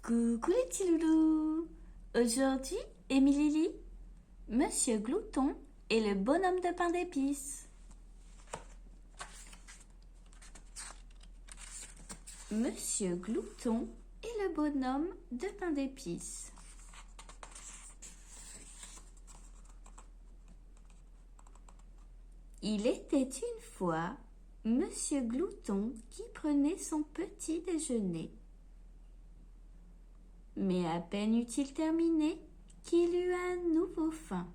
Coucou les petits loulous. Aujourd'hui, Émilie, Monsieur Glouton et le bonhomme de pain d'épices. Monsieur Glouton et le bonhomme de pain d'épices. Il était une fois Monsieur Glouton qui prenait son petit déjeuner. Mais à peine eut-il terminé qu'il eut à nouveau faim.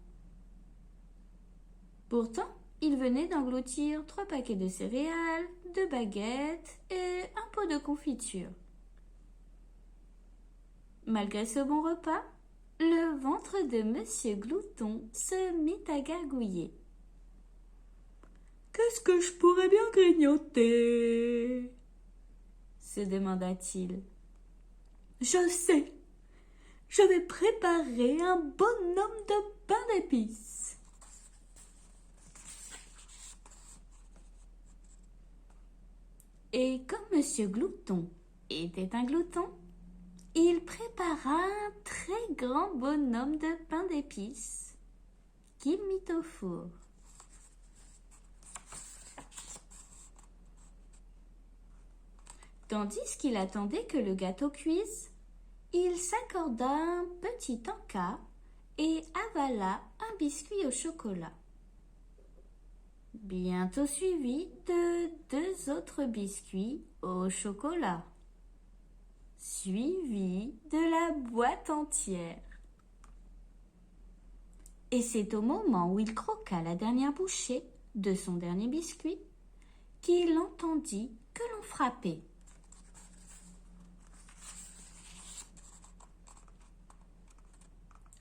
Pourtant, il venait d'engloutir 3 paquets de céréales, 2 baguettes et un pot de confiture. Malgré ce bon repas, le ventre de Monsieur Glouton se mit à gargouiller. « Qu'est-ce que je pourrais bien grignoter ?» se demanda-t-il. « Je sais, je vais préparer un bonhomme de pain d'épices. » Et comme Monsieur Glouton était un glouton, il prépara un très grand bonhomme de pain d'épices qu'il mit au four. Tandis qu'il attendait que le gâteau cuise, il s'accorda un petit encas et avala un biscuit au chocolat. Bientôt suivi de 2 autres biscuits au chocolat, suivi de la boîte entière. Et c'est au moment où il croqua la dernière bouchée de son dernier biscuit qu'il entendit que l'on frappait.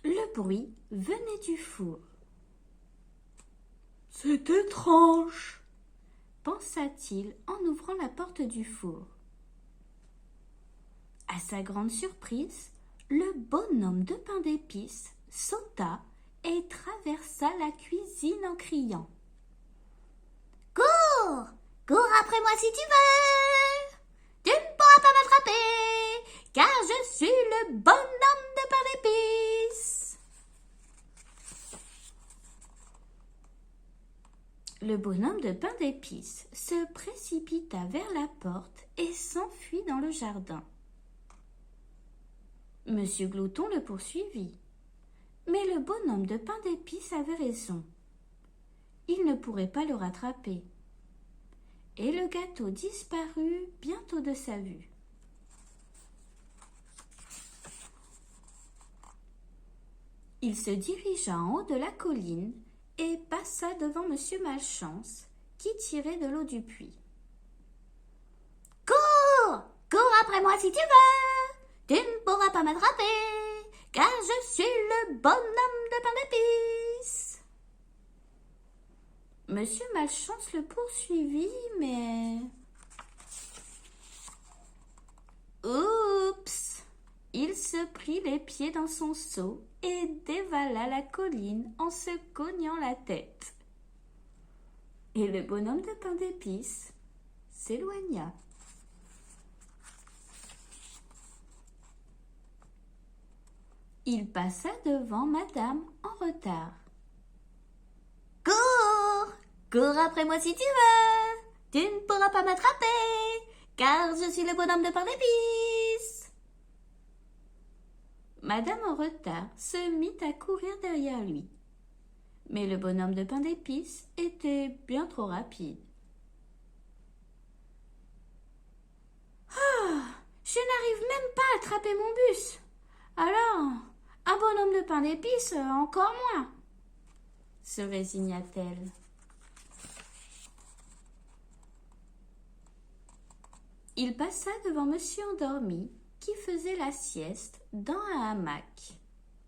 Le bruit venait du four. « C'est étrange !» pensa-t-il en ouvrant la porte du four. À sa grande surprise, le bonhomme de pain d'épices sauta et traversa la cuisine en criant. « Cours! Cours après moi si tu veux! Tu ne pourras pas m'attraper, car je suis le bonhomme de pain d'épices! » Le bonhomme de pain d'épices se précipita vers la porte et s'enfuit dans le jardin. Monsieur Glouton le poursuivit. Mais le bonhomme de pain d'épices avait raison. Il ne pourrait pas le rattraper. Et le gâteau disparut bientôt de sa vue. Il se dirigea en haut de la colline et passa devant Monsieur Malchance, qui tirait de l'eau du puits. « Cours! Cours après moi si tu veux! Tu ne pourras pas m'attraper, car je suis le bonhomme de pain d'épices !» Monsieur Malchance le poursuivit, mais... Oups! Il se prit les pieds dans son seau et dévala la colline en se cognant la tête. Et le bonhomme de pain d'épices s'éloigna. Il passa devant Madame en retard. « Cours! Cours après moi si tu veux! Tu ne pourras pas m'attraper, car je suis le bonhomme de pain d'épices !» Madame en retard se mit à courir derrière lui. Mais le bonhomme de pain d'épices était bien trop rapide. « Ah, je n'arrive même pas à attraper mon bus. Alors, un bonhomme de pain d'épices, encore moins, » se résigna-t-elle. Il passa devant Monsieur Endormi, qui faisait la sieste dans un hamac.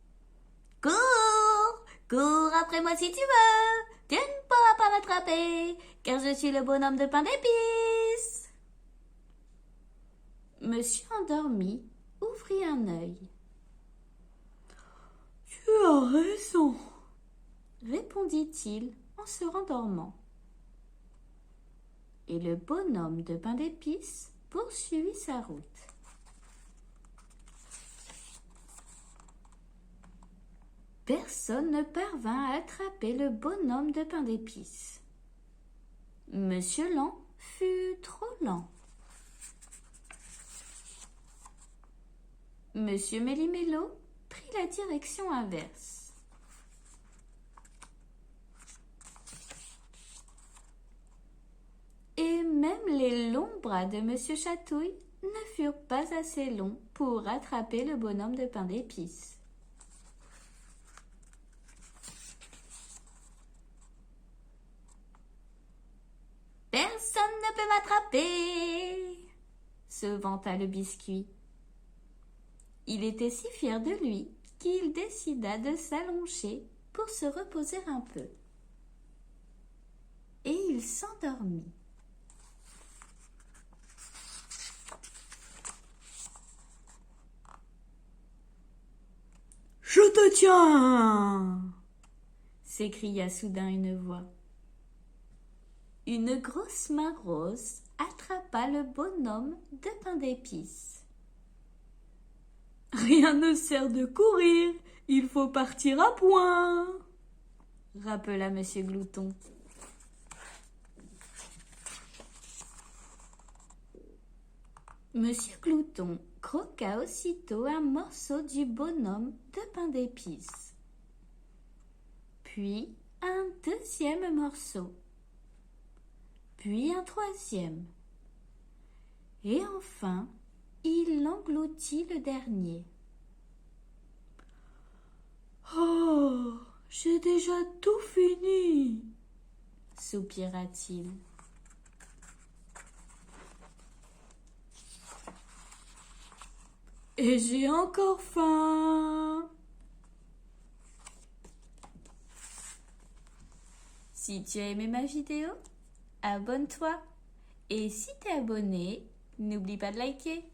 « Cours! Cours après moi si tu veux! Tu ne pourras pas m'attraper, car je suis le bonhomme de pain d'épices !» Monsieur Endormi ouvrit un œil. « Tu as raison, » répondit-il en se rendormant. Et le bonhomme de pain d'épices poursuivit sa route. Personne ne parvint à attraper le bonhomme de pain d'épices. Monsieur Lent fut trop lent. Monsieur Méli-Mélo prit la direction inverse. Et même les longs bras de Monsieur Chatouille ne furent pas assez longs pour attraper le bonhomme de pain d'épices. Personne ne peut m'attraper, se vanta le biscuit. Il était si fier de lui qu'il décida de s'allonger pour se reposer un peu. Et il s'endormit. Je te tiens! S'écria soudain une voix. Une grosse main rose attrapa le bonhomme de pain d'épices. Rien ne sert de courir, il faut partir à point, rappela Monsieur Glouton. Monsieur Glouton croqua aussitôt un morceau du bonhomme de pain d'épices, puis un deuxième morceau, puis un troisième, et enfin il engloutit le dernier. Oh, j'ai déjà tout fini, soupira-t-il. Et j'ai encore faim. Si tu as aimé ma vidéo, abonne-toi. Et si t'es abonné, n'oublie pas de liker.